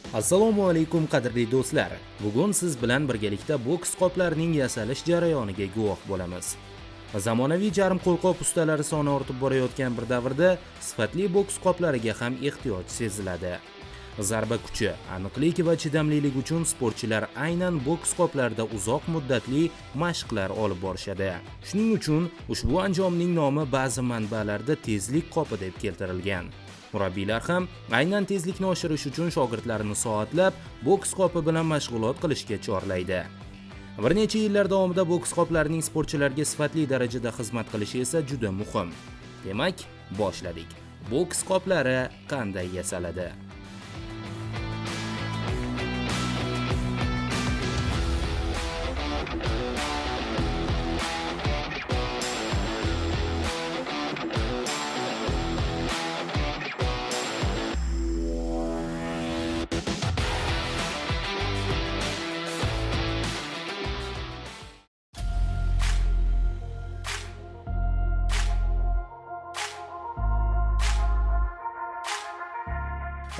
Assalomu alaykum qadrli do'stlar. Bugun siz bilan birgalikda boks qoplarining yasalish jarayoniga guvoh bo'lamiz. Zamonaviy jarm qo'lqop ustalari soni ortib borayotgan bir davrda sifatli boks qoplariga ham ehtiyoj seziladi. Zarba kuchi, aniqlik va chidamlilik uchun sportchilar aynan boks qoplarida uzoq muddatli mashqlar olib borishadi. Shuning uchun ushbu anjomning nomi ba'zi manbalarda tezlik qopi deb keltirilgan. Murabbiylar ham aynan tezlikni oshirish uchun shogirdlarini soatlab boks qopi bilan mashg'ulot qilishga chorlaydi. Bir necha yillar davomida boks qoplarining sportchilarga sifatli darajada xizmat qilishi esa juda muhim. Demak, boshladik. Boks qoplari qanday yasaladi?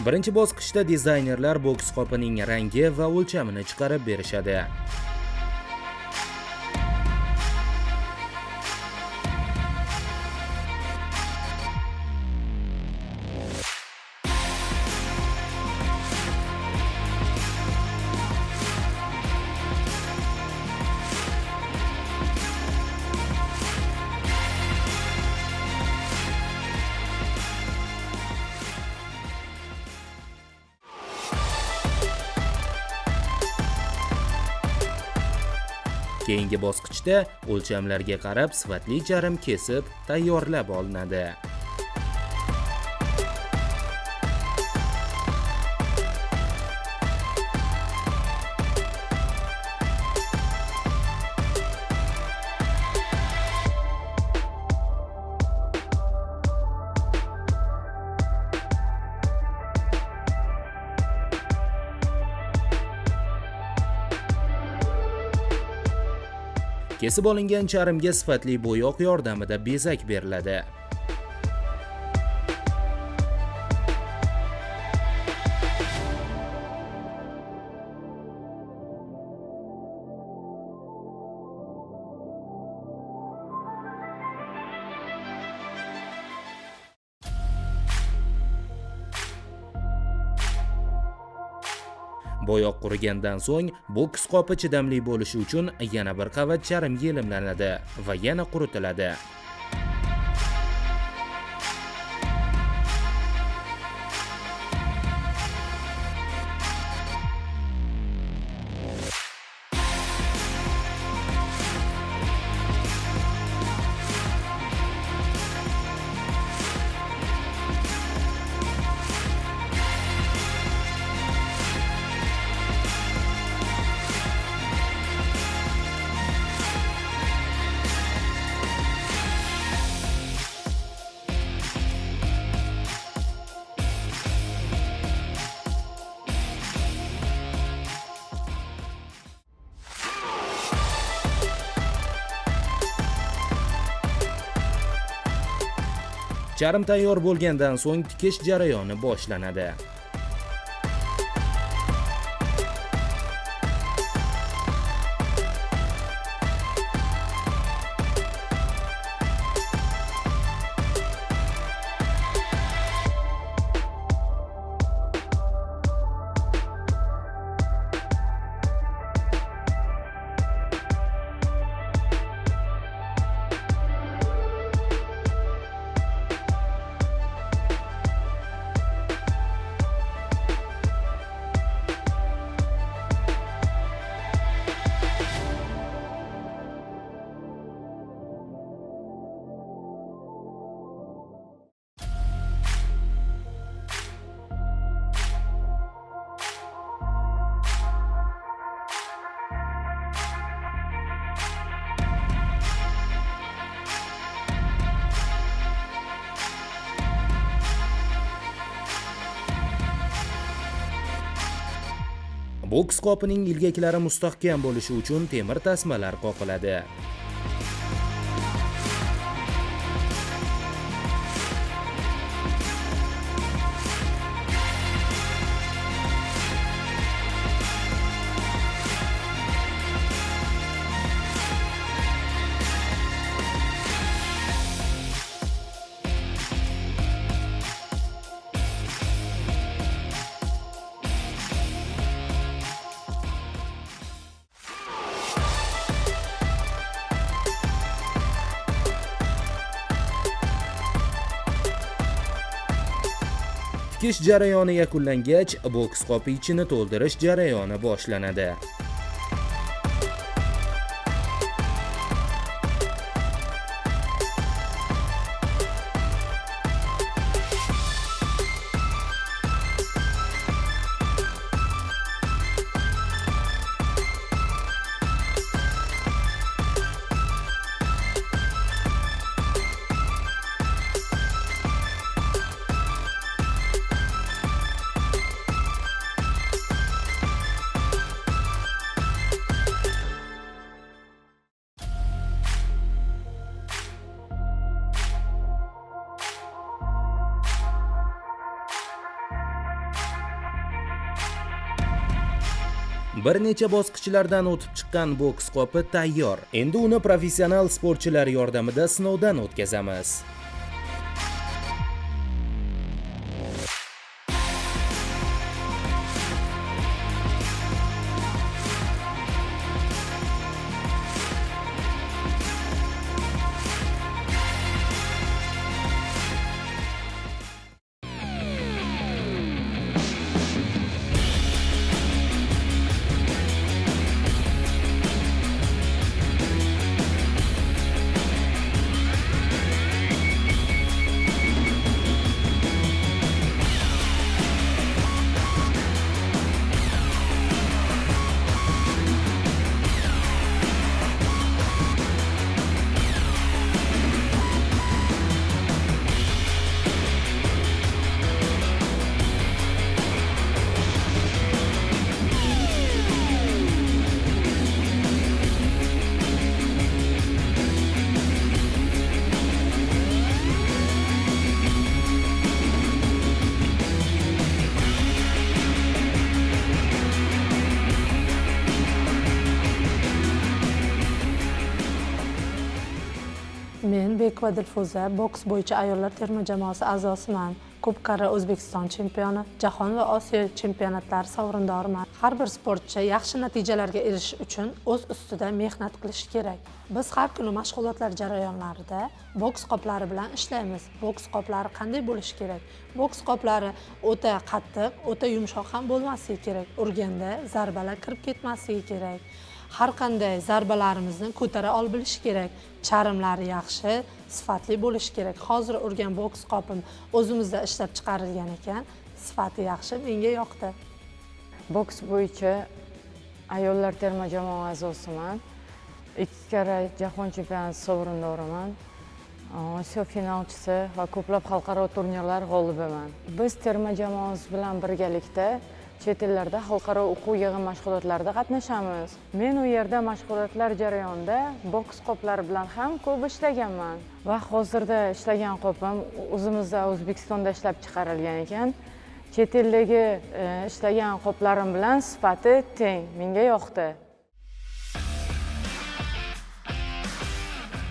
Birinchi bosqichda dizaynerlar boks qopining rangi va o'lchamini chiqarib berishadi. Keyingi bosqichda o'lchamlarga qarab sifatli jarm kesib tayyorlab olinadi. Kesib olingan charmga sifatli bo'yoq yordamida bezak beriladi. Bo'yoq qurigandan so'ng boks qopi chidamli bo'lishi uchun yana bir qavat charm yelimlanadi va yana quritiladi. Charm tayyor bo'lgandan so'ng tikish jarayoni boshlanadi. Boks qopining ilgaklari mustahkam bo'lishi uchun temir tasmalar qoqiladi. Tikish jarayoni yakunlangach, boks qopi ichini to'ldirish jarayoni boshlanadi. Bir necha bosqichlardan o'tib chiqqan boks qopi tayyor. Endi uni professional sportchilar yordamida sinovdan o'tkazamiz. Men Bekova Dilfuza, boks bo'yicha ayollar terma jamoasi a'zosiman. Ko'p karra O'zbekiston chempioni, jahon va Osiyo chempionatlari sovrindoriman. Har bir sportchi yaxshi natijalarga erishish uchun o'z ustida mehnat qilishi kerak. Biz har kuni mashg'ulotlar jarayonlarida boks qoplari bilan ishlaymiz. Boks qoplari qanday bo'lishi kerak? Boks qoplari o'ta qattiq, o'ta yumshoq ham bo'lmasligi kerak. Urganda zarbalar kirib ketmasligi kerak. Har qanday zarbalarimizni ko'tara ol bilish kerak. Charmlari yaxshi, sifatli bo'lishi kerak. Hozir urgan boks qopim o'zimizda ishlab chiqarilgan ekan, sifati yaxshi, menga yoqdi. Boks bo'yicha ayollar terma jamoa a'zosiman. 2 karra jahon chempionati sovrindoriman. Osiyo finalchisi va ko'plab xalqaro turnirlar g'olibiman. Biz terma jamoamiz bilan birgalikda chet ellarda xalqaro o'quv yig'in mashg'ulotlarida qatnashamiz. Men u yerda mashg'ulotlar jarayonida boks qoplari bilan ham ko'p ishlaganman va hozirda ishlagan qopim o'zimizda O'zbekistonda ishlab chiqarilgan ekan. Chet eldagi ishlagan qoplarim bilan sifati teng, menga yoqdi.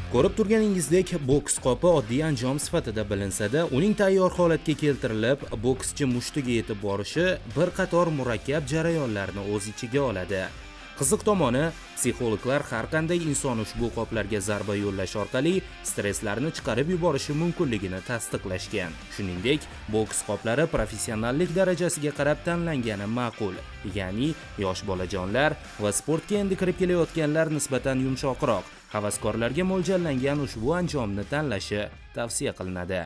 Ko'rib turganingizdek, boks qopi oddiy anjom sifatida bilinsa-da, uning tayyor holatga keltirilib, bokschi mushtiga yetib borishi bir qator murakkab jarayonlarni o'z ichiga oladi. Qiziq tomoni, psixologlar har qanday inson ushbu qoplarga zarba yo'llash orqali stresslarni chiqarib yuborishi mumkinligini tasdiqlashgan. Shuningdek, boks qoplari professionallik darajasiga qarab tanlangani ma'qul. Ya'ni, yosh bolajonlar va sportga endi kirib kelayotganlar nisbatan yumshoqroq, havaskorlarga mo'ljallangan ushbu anjomni tanlashi tavsiya qilinadi.